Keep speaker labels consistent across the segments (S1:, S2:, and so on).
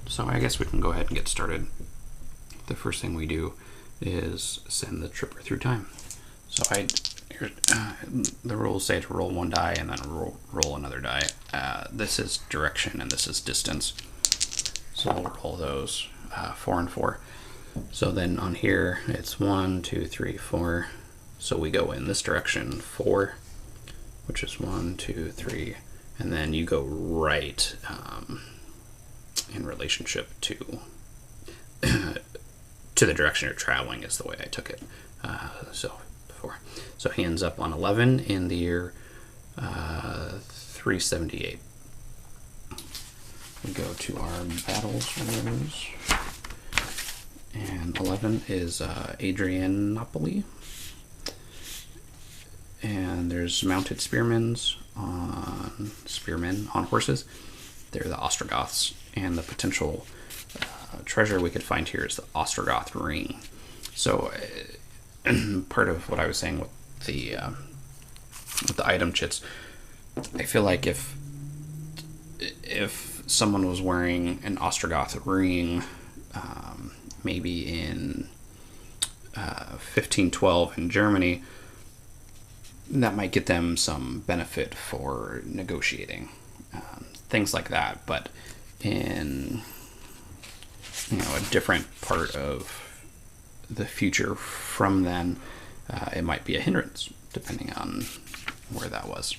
S1: So I guess we can go ahead and get started. The first thing we do is send the tripper through time. So the rules say to roll one die and then roll another die. This is direction and this is distance. So we'll roll those 4 and 4. So then on here it's 1, 2, 3, 4. So we go in this direction 4, which is 1, 2, 3, and then you go right in relationship to the direction you're traveling is the way I took it. So 4. So he ends up on 11 in the year 378. We go to our battles rules, and 11 is Adrianople, and there's mounted spearmen on horses. They're the Ostrogoths, and the potential treasure we could find here is the Ostrogoth ring. So part of what I was saying with the item chits, I feel like if someone was wearing an Ostrogoth ring, maybe in 1512 in Germany, that might get them some benefit for negotiating, things like that. But in a different part of the future from then, it might be a hindrance depending on where that was.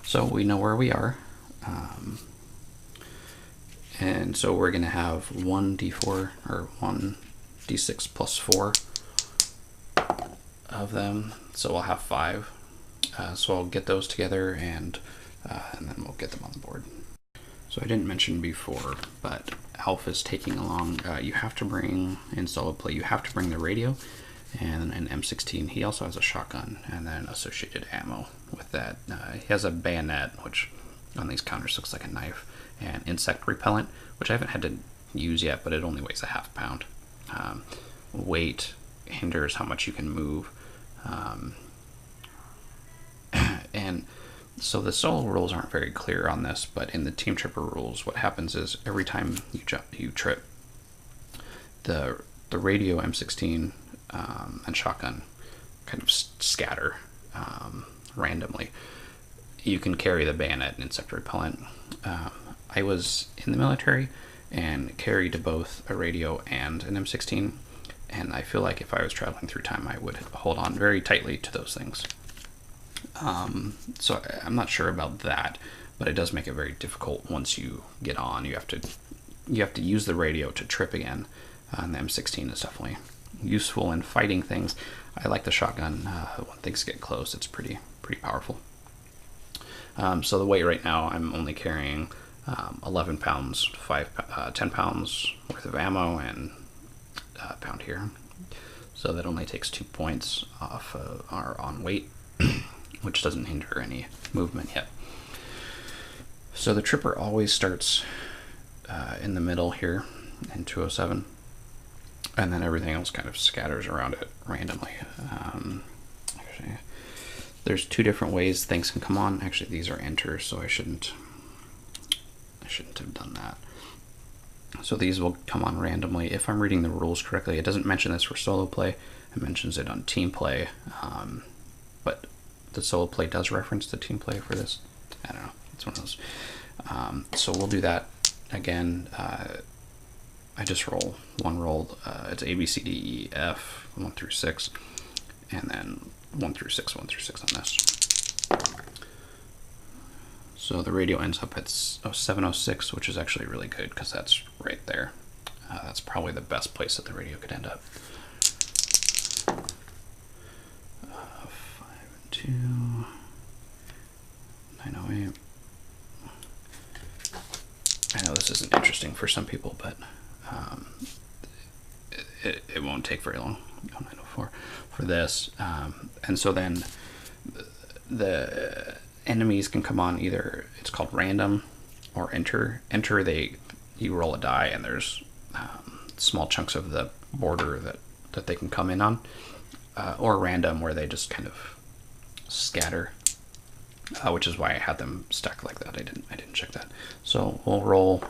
S1: So we know where we are. And so we're going to have 1d4 or 1d6 plus 4 of them. So we'll have 5. So I'll get those together and then we'll get them on the board. So I didn't mention before, but Alf is taking along, you have to bring, in solo play, you have to bring the radio and an M16. He also has a shotgun and then associated ammo with that. He has a bayonet, which on these counters looks like a knife, and insect repellent, which I haven't had to use yet, but it only weighs a half pound. Weight hinders how much you can move. And so the solo rules aren't very clear on this, but in the TimeTripper rules, what happens is every time you trip, the radio, M16, and shotgun kind of scatter randomly. You can carry the bayonet and insect repellent. I was in the military and carried both a radio and an M16, and I feel like if I was traveling through time, I would hold on very tightly to those things. So I'm not sure about that, but it does make it very difficult once you get on. You have to use the radio to trip again, and the M16 is definitely useful in fighting things. I like the shotgun. When things get close, it's pretty powerful. So the weight right now, I'm only carrying 11 pounds, 10 pounds worth of ammo, and a pound here. So that only takes 2 points off our on weight, which doesn't hinder any movement yet. So the tripper always starts in the middle here in 207, and then everything else kind of scatters around it randomly. Actually, there's 2 different ways things can come on. Actually, these are enters, so I shouldn't have done that. So these will come on randomly. If I'm reading the rules correctly, it doesn't mention this for solo play. It mentions it on team play, but the solo play does reference the team play for this. I don't know. It's one of those. So we'll do that again. I just roll one roll. It's A, B, C, D, E, F, 1 through 6, and then 1 through 6 on this. So the radio ends up at 706, which is actually really good because that's right there. That's probably the best place that the radio could end up. 5 and 2, 908. I know this isn't interesting for some people, but it won't take very long. 904 for this, and so then the enemies can come on either, it's called random or enter. Enter, you roll a die and there's small chunks of the border that they can come in on, or random where they just kind of scatter, which is why I had them stacked like that. I didn't check that. So we'll roll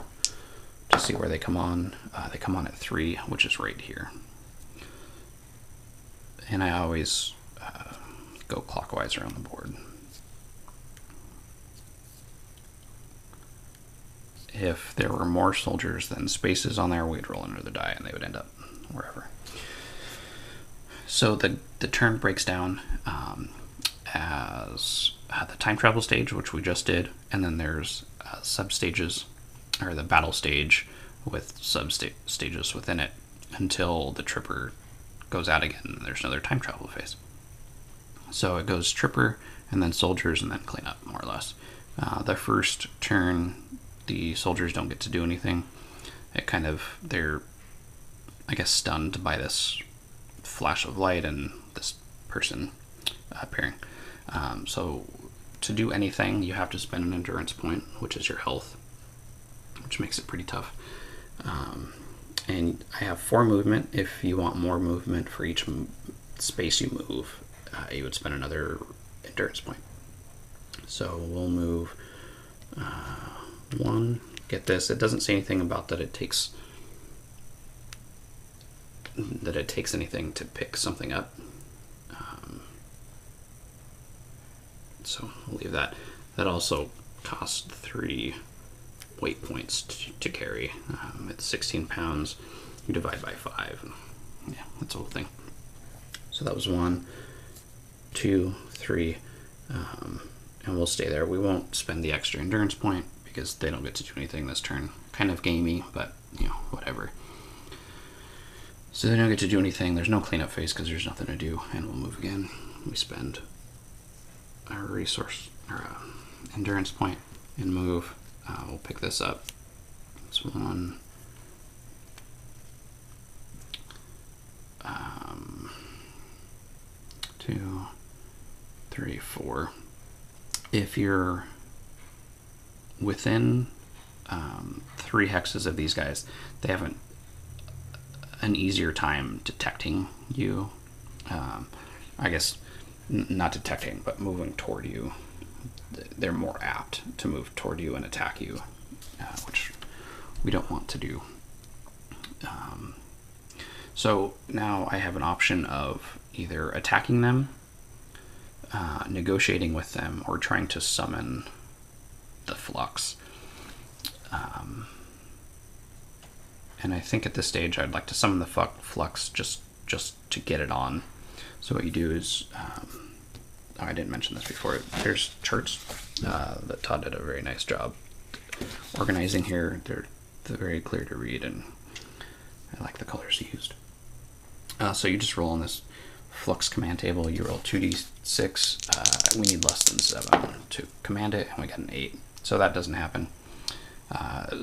S1: to see where they come on. They come on at 3, which is right here. And I always go clockwise around the board. If there were more soldiers than spaces on there, we'd roll another die and they would end up wherever. So the turn breaks down as the time travel stage, which we just did, and then there's sub-stages, or the battle stage with sub-stages within it, until the Tripper goes out again and there's another time travel phase. So it goes Tripper, and then soldiers, and then cleanup, more or less. The first turn, the soldiers don't get to do anything. They're, I guess, stunned by this flash of light and this person appearing. So to do anything, you have to spend an endurance point, which is your health, which makes it pretty tough. And I have 4 movement. If you want more movement for each space you move, you would spend another endurance point. So we'll move 1. Get this, it doesn't say anything about that it takes anything to pick something up. So we'll leave that. That also costs 3 weight points to carry. It's 16 pounds. You divide by 5. Yeah, that's the whole thing. So that was 1, 2, 3, and we'll stay there. We won't spend the extra endurance point because they don't get to do anything this turn. Kind of gamey, but whatever. So they don't get to do anything. There's no cleanup phase because there's nothing to do, and we'll move again. We spend our resource, or endurance point, and move. We'll pick this up. It's 1, 2, 3, 4. If you're within 3 hexes of these guys, they have an easier time detecting you. I guess not detecting, but moving toward you. They're more apt to move toward you and attack you, which we don't want to do. So now I have an option of either attacking them, negotiating with them, or trying to summon the flux. And I think at this stage I'd like to summon the flux just to get it on. So what you do is, I didn't mention this before, there's charts that Todd did a very nice job organizing here. They're very clear to read, and I like the colors he used. So you just roll on this flux command table. You roll 2d6. We need less than 7 to command it, and we got an 8. So that doesn't happen.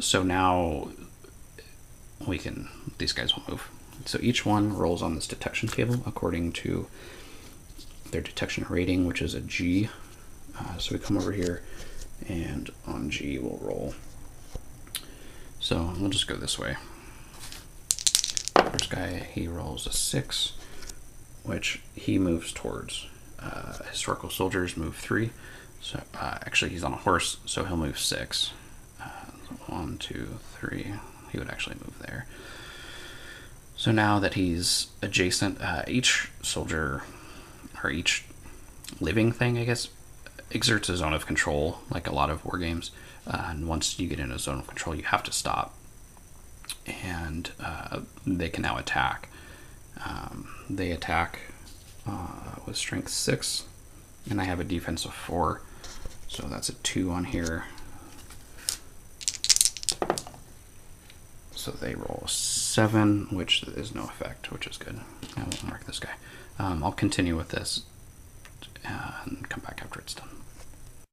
S1: So now these guys will move. So each one rolls on this detection table according to their detection rating, which is a G. So we come over here, and on G we'll roll. So we'll just go this way. First guy, he rolls a 6, which he moves towards. Historical soldiers move 3. So actually he's on a horse, so he'll move 6. 1, 2, 3. He would actually move there. So now that he's adjacent, each soldier, or each living thing, I guess, exerts a zone of control, like a lot of war games. And once you get in a zone of control, you have to stop. And they can now attack. They attack with strength 6, and I have a defense of 4, so that's a 2 on here. So they roll a 7, which is no effect, which is good. I won't mark this guy. I'll continue with this and come back after it's done.